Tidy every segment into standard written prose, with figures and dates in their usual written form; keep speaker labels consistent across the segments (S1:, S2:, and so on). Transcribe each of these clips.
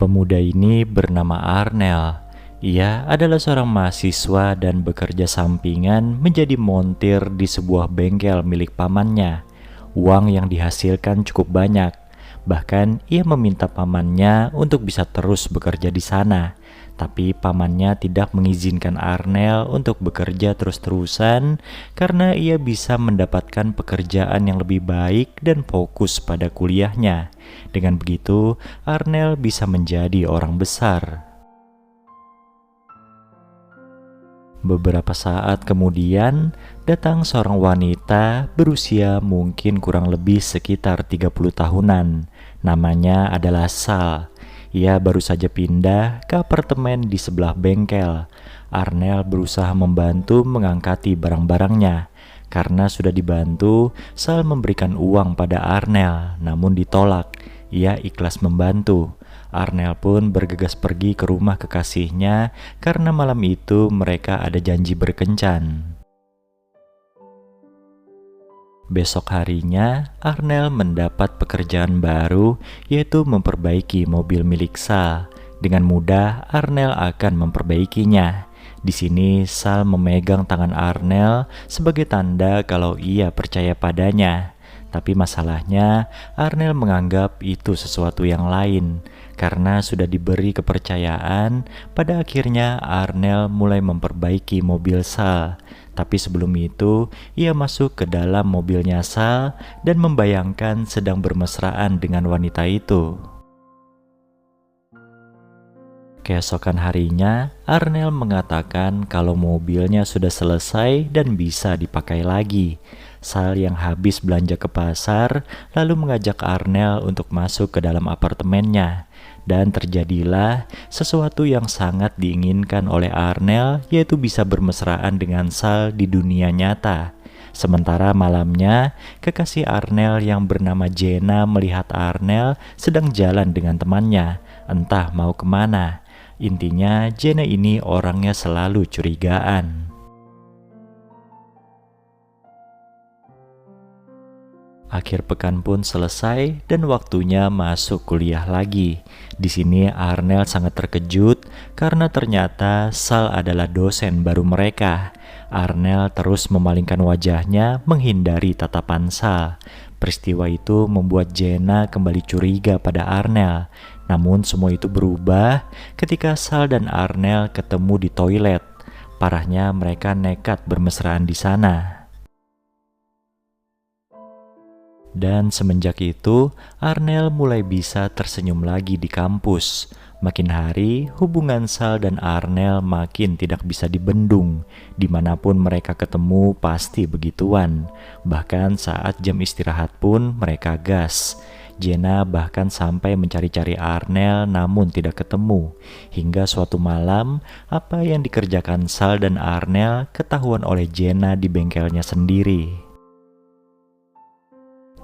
S1: Pemuda ini bernama Arnel. Ia adalah seorang mahasiswa dan bekerja sampingan menjadi montir di sebuah bengkel milik pamannya. Uang yang dihasilkan cukup banyak. Bahkan ia meminta pamannya untuk bisa terus bekerja di sana. Tapi pamannya tidak mengizinkan Arnel untuk bekerja terus-terusan karena ia bisa mendapatkan pekerjaan yang lebih baik dan fokus pada kuliahnya. Dengan begitu, Arnel bisa menjadi orang besar. Beberapa saat kemudian, datang seorang wanita berusia mungkin kurang lebih sekitar 30 tahunan. Namanya adalah Sal. Ia baru saja pindah ke apartemen di sebelah bengkel. Arnel berusaha membantu mengangkati barang-barangnya. Karena sudah dibantu, Sal memberikan uang pada Arnel, namun ditolak. Ia ikhlas membantu. Arnel pun bergegas pergi ke rumah kekasihnya karena malam itu mereka ada janji berkencan. Besok harinya, Arnel mendapat pekerjaan baru, yaitu memperbaiki mobil milik Sal. Dengan mudah, Arnel akan memperbaikinya. Di sini, Sal memegang tangan Arnel sebagai tanda kalau ia percaya padanya. Tapi masalahnya, Arnel menganggap itu sesuatu yang lain. Karena sudah diberi kepercayaan, pada akhirnya Arnel mulai memperbaiki mobil Sal. Tapi sebelum itu, ia masuk ke dalam mobilnya Sal dan membayangkan sedang bermesraan dengan wanita itu. Keesokan harinya, Arnel mengatakan kalau mobilnya sudah selesai dan bisa dipakai lagi. Sal yang habis belanja ke pasar lalu mengajak Arnel untuk masuk ke dalam apartemennya. Dan terjadilah sesuatu yang sangat diinginkan oleh Arnel, yaitu bisa bermesraan dengan Sal di dunia nyata. Sementara malamnya, kekasih Arnel yang bernama Jenna melihat Arnel sedang jalan dengan temannya, entah mau kemana. Intinya, Jenna ini orangnya selalu curigaan. Akhir pekan pun selesai dan waktunya masuk kuliah lagi. Di sini Arnel sangat terkejut karena ternyata Sal adalah dosen baru mereka. Arnel terus memalingkan wajahnya menghindari tatapan Sal. Peristiwa itu membuat Jenna kembali curiga pada Arnel. Namun semua itu berubah ketika Sal dan Arnel ketemu di toilet. Parahnya mereka nekat bermesraan di sana. Dan semenjak itu, Arnel mulai bisa tersenyum lagi di kampus. Makin hari, hubungan Sal dan Arnel makin tidak bisa dibendung. Dimanapun mereka ketemu pasti begituan. Bahkan saat jam istirahat pun mereka gas. Jenna bahkan sampai mencari-cari Arnel namun tidak ketemu. Hingga suatu malam, apa yang dikerjakan Sal dan Arnel ketahuan oleh Jenna di bengkelnya sendiri.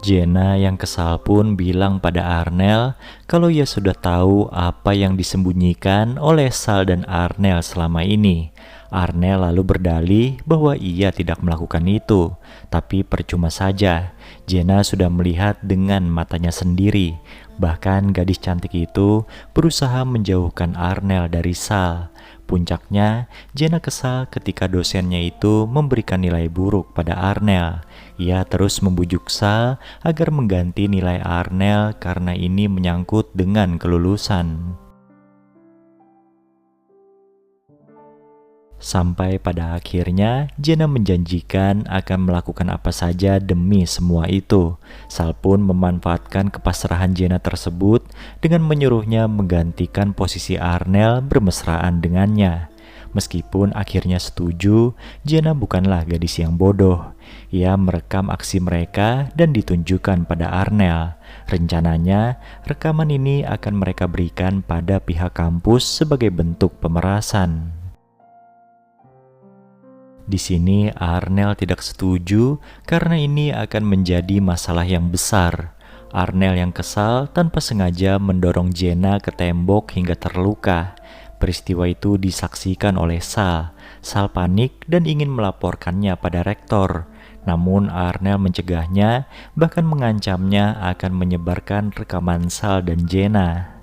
S1: Jenna yang kesal pun bilang pada Arnel kalau ia sudah tahu apa yang disembunyikan oleh Sal dan Arnel selama ini. Arnel lalu berdalih bahwa ia tidak melakukan itu, tapi percuma saja. Jenna sudah melihat dengan matanya sendiri. Bahkan gadis cantik itu berusaha menjauhkan Arnel dari Sal. Puncaknya, Jenna kesal ketika dosennya itu memberikan nilai buruk pada Arnel. Ia terus membujuk Sal agar mengganti nilai Arnel karena ini menyangkut dengan kelulusan. Sampai pada akhirnya, Jenna menjanjikan akan melakukan apa saja demi semua itu. Sal pun memanfaatkan kepasrahan Jenna tersebut dengan menyuruhnya menggantikan posisi Arnel bermesraan dengannya. Meskipun akhirnya setuju, Jenna bukanlah gadis yang bodoh. Ia merekam aksi mereka dan ditunjukkan pada Arnel. Rencananya, rekaman ini akan mereka berikan pada pihak kampus sebagai bentuk pemerasan. Di sini Arnel tidak setuju karena ini akan menjadi masalah yang besar. Arnel yang kesal tanpa sengaja mendorong Jenna ke tembok hingga terluka. Peristiwa itu disaksikan oleh Sal. Sal panik dan ingin melaporkannya pada rektor. Namun Arnel mencegahnya, bahkan mengancamnya akan menyebarkan rekaman Sal dan Jenna.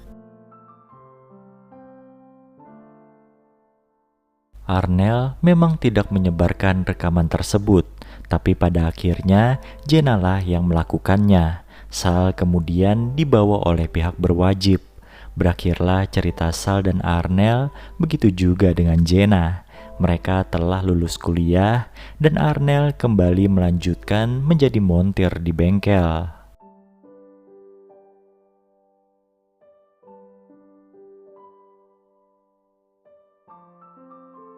S1: Arnel memang tidak menyebarkan rekaman tersebut, tapi pada akhirnya Jenna lah yang melakukannya. Sal kemudian dibawa oleh pihak berwajib. Berakhirlah cerita Sal dan Arnel, begitu juga dengan Jenna. Mereka telah lulus kuliah dan Arnel kembali melanjutkan menjadi montir di bengkel.